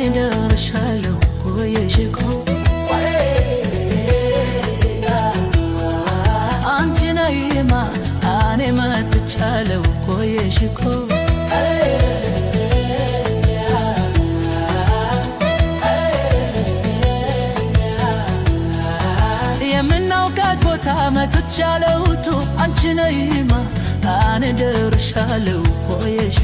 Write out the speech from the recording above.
አኔ ደርሻለሁ ቆየሽ እኮ አንቺ ነይማ አኔ መጥቻለሁ ቆየሽ እኮ የምናውቃት ቦታ መጥቻለሁ አንቺ ነይማ አኔ ደርሻለሁ ቆየሽ